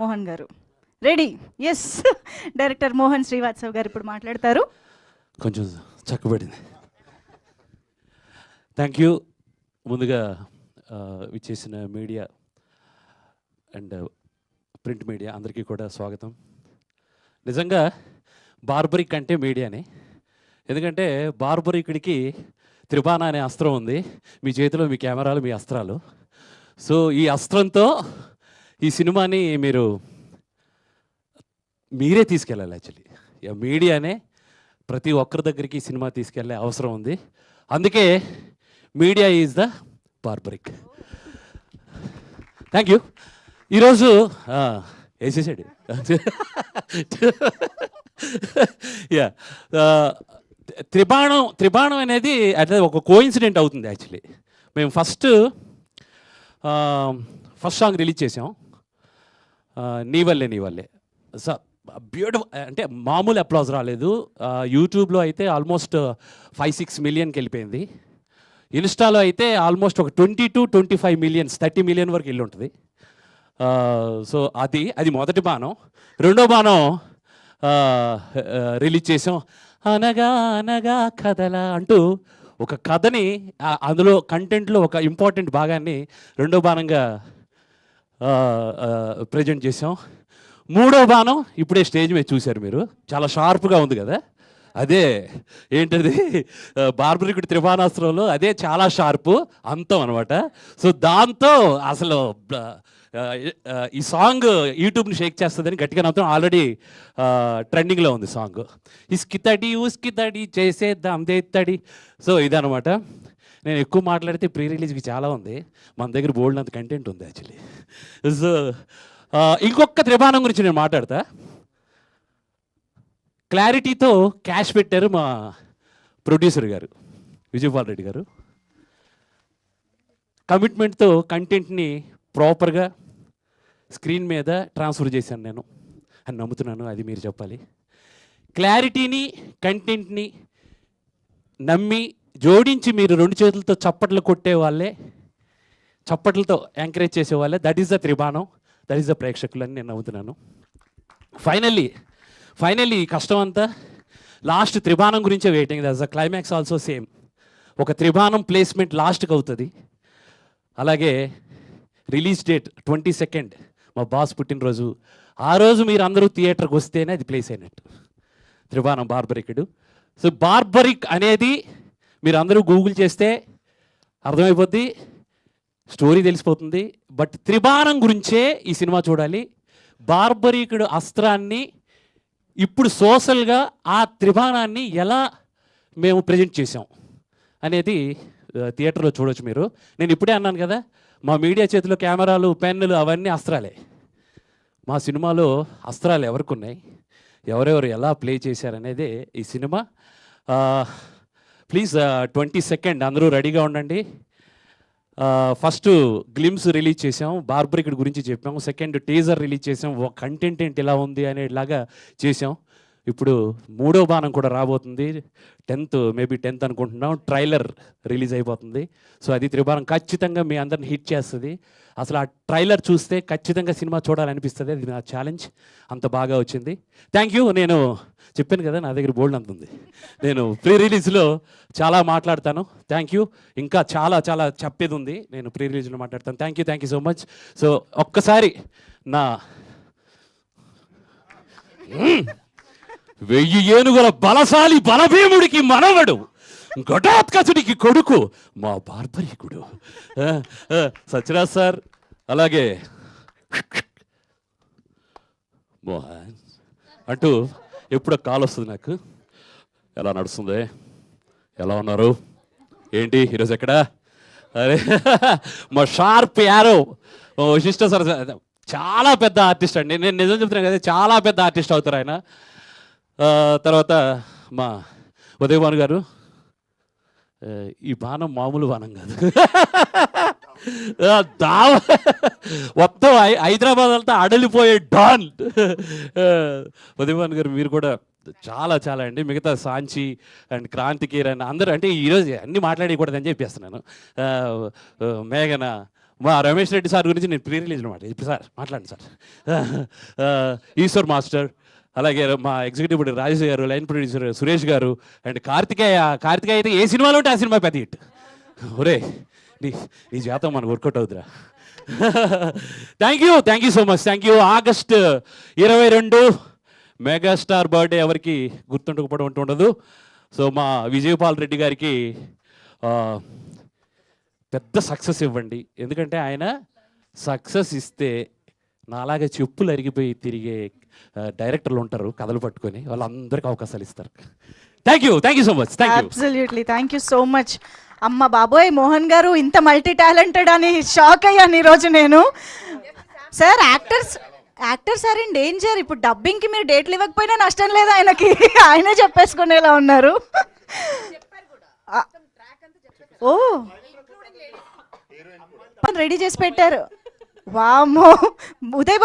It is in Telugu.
Mohan garu ready. Yes, director Mohan Srivatsav garu ఇప్పుడు మాట్లాడతారు. కొంచెం చక్కబడింది. Thank you. ముందుగా విచ్చేసిన మీడియా అండ్ ప్రింట్ మీడియా అందరికీ కూడా స్వాగతం. నిజంగా బార్బరిక్ అంటే మీడియానే. ఎందుకంటే బార్బరికుడికి త్రిబాణ అనే అస్త్రం ఉంది. మీ చేతిలో మీ కెమెరాలు, మీ అస్త్రాలు. సో ఈ అస్త్రంతో ఈ సినిమాని మీరే తీసుకెళ్ళాలి. యాక్చువల్లీ మీడియానే ప్రతి ఒక్కరి దగ్గరికి ఈ సినిమా తీసుకెళ్ళే అవసరం ఉంది. అందుకే media is the barbaric. Thank you. ఈరోజు వేసేసాడు. యా, త్రిబాణం అనేది అంటే ఒక కోఇన్సిడెంట్ అవుతుంది. యాక్చువల్లీ మేము ఫస్ట్ సాంగ్ రిలీజ్ చేసాం, నీ వల్లే. సో బ్యూటిఫుల్, అంటే మామూలు అప్లాజ్ రాలేదు. యూట్యూబ్లో అయితే ఆల్మోస్ట్ 5-6 మిలియన్కి వెళ్ళిపోయింది. ఇన్స్టాలో అయితే ఆల్మోస్ట్ ఒక 20-25 మిలియన్స్, 30 మిలియన్ వరకు వెళ్ళి ఉంటుంది. సో అది మొదటి బాణం. రెండో బాణం రిలీజ్ చేసాం, అనగా అనగా కథలా అంటూ ఒక కథని అందులో కంటెంట్లో ఒక ఇంపార్టెంట్ భాగాన్ని రెండో బాణంగా ప్రజెంట్ చేసాం. మూడో బాణం ఇప్పుడే స్టేజ్ మీద చూశారు మీరు, చాలా షార్ప్గా ఉంది కదా. అదే ఏంటది, బార్బరికుడి త్రిబాణాస్త్రంలో అదే చాలా షార్పు అంతం అనమాట. సో దాంతో అసలు ఈ సాంగ్ యూట్యూబ్ని షేక్ చేస్తుందని గట్టిగా నమ్ముతాం. ఆల్రెడీ ట్రెండింగ్లో ఉంది సాంగ్. ఇస్కితడి ఉస్కితడి చేసేద్దాం దేత్తడి. సో ఇదనమాట. నేను ఎక్కువ మాట్లాడితే ప్రీ రిలీజ్కి చాలా ఉంది, మన దగ్గర బోల్డ్ అంత కంటెంట్ ఉంది యాక్చువల్లీ. సో ఇంకొక త్రిబాణం గురించి నేను మాట్లాడతా. క్లారిటీతో క్యాష్ పెట్టారు మా ప్రొడ్యూసర్ గారు విజయపాల్ రెడ్డి గారు. కమిట్మెంట్తో కంటెంట్ని ప్రాపర్గా స్క్రీన్ మీద ట్రాన్స్ఫర్ చేశాను నేను అని నమ్ముతున్నాను. అది మీరు చెప్పాలి. క్లారిటీని కంటెంట్ని నమ్మి జోడించి మీరు 2 చేతులతో చప్పట్లు కొట్టే వాళ్ళే, చప్పట్లతో ఎంకరేజ్ చేసేవాళ్ళే, దట్ ఈస్ ద త్రిబాణం, దట్ ఈస్ ద ప్రేక్షకులు అని నేను నమ్ముతున్నాను. ఫైనల్లీ కష్టం అంతా లాస్ట్ త్రిబాణం గురించే waiting. That's the climax also same. ఒక త్రిబాణం ప్లేస్మెంట్ లాస్ట్కి అవుతుంది. అలాగే రిలీజ్ డేట్ 22 మా బాస్ పుట్టినరోజు. ఆ రోజు మీరు అందరూ థియేటర్కి వస్తేనే అది ప్లేస్ అయినట్టు త్రిబాణం బార్బరికుడు. సో బార్బరిక్ అనేది మీరు అందరూ గూగుల్ చేస్తే అర్థమైపోద్ది, స్టోరీ తెలిసిపోతుంది. బట్ త్రిబాణం గురించే ఈ సినిమా చూడాలి. బార్బరికుడు అస్త్రాన్ని ఇప్పుడు సోషల్గా ఆ త్రిబాణాన్ని ఎలా మేము ప్రజెంట్ చేసాం అనేది థియేటర్లో చూడవచ్చు మీరు. నేను ఇప్పుడే అన్నాను కదా, మా మీడియా చేతిలో కెమెరాలు, పెన్నులు అవన్నీ అస్త్రాలే. మా సినిమాలో అస్త్రాలు ఎవరికి ఉన్నాయి, ఎవరెవరు ఎలా ప్లే చేశారనేదే ఈ సినిమా. ప్లీజ్ 22 అందరూ రెడీగా ఉండండి. ఫస్ట్ గ్లిమ్స్ రిలీజ్ చేసాం, బార్బరికుడి గురించి చెప్పాం. సెకండ్ టీజర్ రిలీజ్ చేసాం, కంటెంట్ ఏంటి ఎలా ఉంది అనేలాగా చేసాం. ఇప్పుడు మూడో బాణం కూడా రాబోతుంది. 10th మేబీ 10th అనుకుంటున్నాం. ట్రైలర్ రిలీజ్ అయిపోతుంది. సో అది త్రిబాణం ఖచ్చితంగా మీ అందరిని హిట్ చేస్తుంది. అసలు ఆ ట్రైలర్ చూస్తే ఖచ్చితంగా సినిమా చూడాలనిపిస్తుంది. అది నా ఛాలెంజ్, అంత బాగా వచ్చింది. Thank you. నేను చెప్పాను కదా, నా దగ్గర బోల్డ్ అంత ఉంది. నేను ప్రీ రిలీజ్లో చాలా మాట్లాడతాను. Thank you. ఇంకా చాలా చాలా చెప్పేది ఉంది, నేను ప్రీ రిలీజ్లో మాట్లాడతాను. Thank you so much. So ఒక్కసారి నా 1000 ఏనుగుల బలశాలి బలభీముడికి మనవడు, ఘటోత్కచుడికి కొడుకు, మా బార్బరికుడు సత్యరాజ్ సార్. అలాగే మోహన్ అంటూ ఎప్పుడో కాల్ వస్తుంది నాకు, ఎలా నడుస్తుంది, ఎలా ఉన్నారు, ఏంటి ఈరోజు ఎక్కడ, అరే మా షార్ప్ యారో వశిష్ఠ సార్ చాలా పెద్ద ఆర్టిస్ట్ అండి. నేను నిజం చెప్తున్నాను కదా, చాలా పెద్ద ఆర్టిస్ట్ అవుతారు ఆయన. తర్వాత మా ఉదయభాను గారు, ఈ బాణం మామూలు బాణం కాదు, మొత్తం హైదరాబాద్ అంతా అడలిపోయే డాన్. ఉదయభాను గారు మీరు కూడా చాలా చాలా అండి. మిగతా సాంచి అండ్ క్రాంతికేర్ అండ్ అందరూ, అంటే ఈరోజు అన్నీ మాట్లాడకూడదని చెప్పేస్తున్నాను. మేఘన, మా రమేష్ రెడ్డి సార్ గురించి నేను ప్రీ రిలీజ్ అనమాట. ఇప్పుడు సార్ మాట్లాడండి సార్. ఈశ్వర్ మాస్టర్, అలాగే మా ఎగ్జిక్యూటివ్ ప్రొడ్యూసర్ రాజేష్ గారు, లైన్ ప్రొడ్యూసర్ సురేష్ గారు, అండ్ కార్తికేయ అయితే ఏ సినిమాలో ఉంటే ఆ సినిమా పెద్ద హిట్. ఒరే నీ జాతం మనకు వర్కౌట్ అవుతురా. Thank you so much. Thank you. August 22 megastar birthday ఎవరికి గుర్తుండకపోవడం అంటూ ఉండదు. సో మా విజయపాల్ రెడ్డి గారికి పెద్ద సక్సెస్ ఇవ్వండి. ఎందుకంటే ఆయన సక్సెస్ ఇస్తే నాలాగే చెప్పులు అరిగిపోయి తిరిగే డైరెక్టర్లు ఉంటారు కథలు పట్టుకొని, వాళ్ళందరికీ అవకాశాలు ఇస్తారు. Thank you so much. Absolutely thank you so much. అమ్మ బాబోయ్, మోహన్ గారు ఇంత మల్టీ టాలెంటెడ్ అని షాక్ అయ్యాను ఈరోజు నేను. Sir actors are in danger. ఇప్పుడు డబ్బింగ్కి మీరు డేట్లు ఇవ్వకపోయినా నష్టం లేదు ఆయనకి, ఆయనే చెప్పేసుకునేలా ఉన్నారు. ఓ రెడీ చేసి పెట్టారు. వామ్మో, ఉదయ్